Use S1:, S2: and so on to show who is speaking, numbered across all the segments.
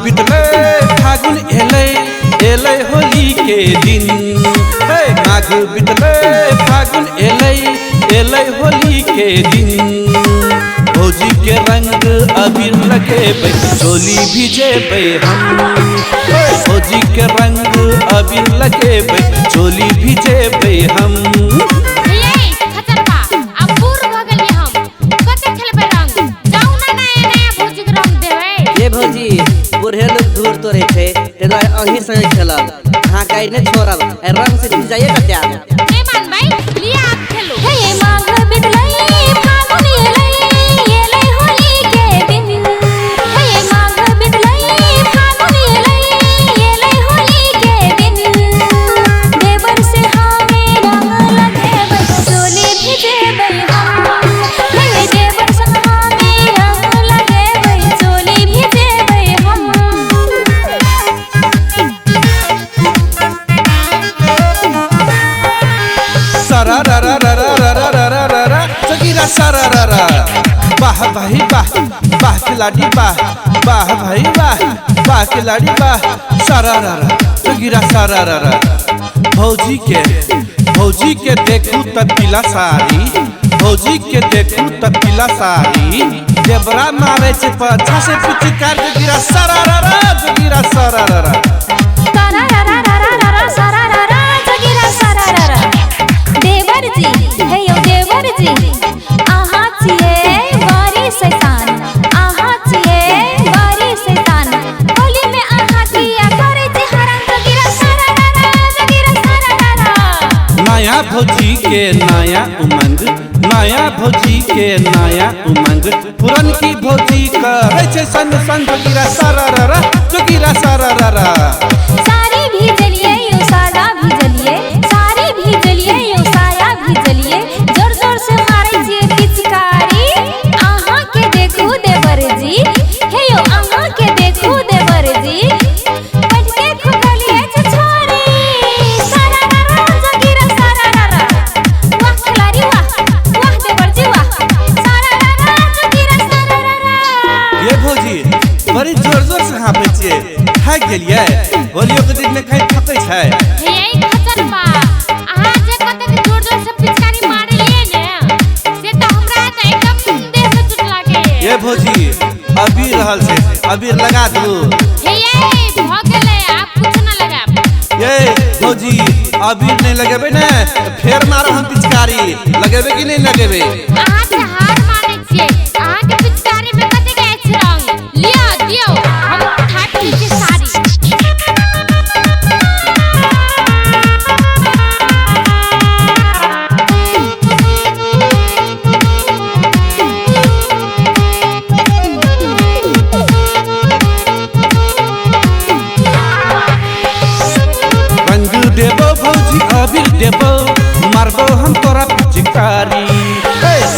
S1: बितले फागुन एलै होली के दिन। माघ बितले फागुन एलै होली के दिन। भौजी के रंग अबीर लगेबै चोली भिजेबै हम। भौजी के रंग अबीर लगेबै चोली भिजेबै हम।
S2: भौजी बूढ़े लोग दूर तो रहे थे अही संग खेलब हाँ कहीं नहीं छोड़ब रंग से भिजाइए कत्या
S3: ए मान भाई लिया आप खेलो। हे माघ बितलै फागुन एलै होली के दिन। हे माघ बितलै फागुन एलै होली के दिन। देवर से हमें रंग लगेबै चोली भिजेबै हम। हे देवर से हमें रंग लगेबै चोली भिजेबै हम।
S1: सारा रा रा रा रा रा रा रा रा रा रा सगीरा सारा रा रा। वाह भाई वाह वाह खिलाड़ी वाह वाह भाई वाह वाह खिलाड़ी वाह सारा रा रा सगीरा सारा रा रा। भौजी के देखू त पीला साड़ी। भौजी के देखू त पीला साड़ी। देवरा मारे छे पाछा से पिचकार जगीरा सारा रा रा जगीरा सारा रा रा।
S3: सारा रा रा रा रा रा सारा रा रा जगीरा सारा रा रा। देवर जी हे यो देवर जी आहा छिए बारी शैतान। आहा छिए बारी शैतान। होली में आहा किया करे जे हराम जगीरा सारा रा रा जगीरा सारा रा रा।
S1: नया भौजी के नया उमंग। नया भौजी के नया उमंग। पुरन की भौजी करे छे संग संग जगीरा सारा रा रा जगीरा सारा रा रा।
S3: सारी भीजलिए यो सारा भीजलिए सारी भीजलिए यो साया भीजलिए। जोर जोर से मारे छिए पिचकारी। आहा के देखू देवर जी हे यो आहा के देखू देवर जी। पटके खुगलिए छे छोरी सारा रा रा जगीरा सारा रा रा। वाह खिलाड़ी वाह देवर जी वाह सारा रा रा जगीरा सारा रा रा।
S1: ये भौजी बड़ी जोर जोर से हापे छिए थाक गेलिए। होलियो के दिन में कहीं थकै छै।
S3: हे यही खचर बा आहा जे कते जोर जोर से पिचकारी मारे लिए ने से त हमरा त एकदम देह से चुट लागे।
S1: ये भौजी अबीर रहल छै अबीर लगा दू।
S3: हे ये भ गेले आप कुछ ना लगाब।
S1: ये भौजी अबीर नहीं लगेबे ने फेर मारो हम पिचकारी लगेबे कि नहीं लगेबे।
S3: आहा से हार माने छिए आहा के पिचकारी में कते गए छै रंग लियो दियो हम ठाट नीचे सारी।
S1: रंग देबो भौजी अबीर देबो मारबो हम तोरा पिचकारी।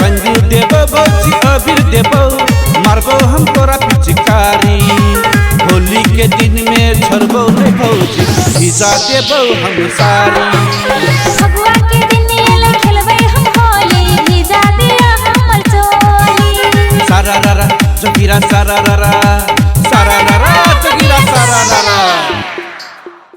S1: रंग देबो भौजी अबीर देबो मारबो हम तोरा पिचकारी। होली के दिन में छोड़बो रे भौजी भिजा देबो हम सारी।
S3: फगुआ के दिन एले खेलबै हम होली भिजा दिया हमर चोली।
S1: सारा रा रा जगीरा सारा रा रा।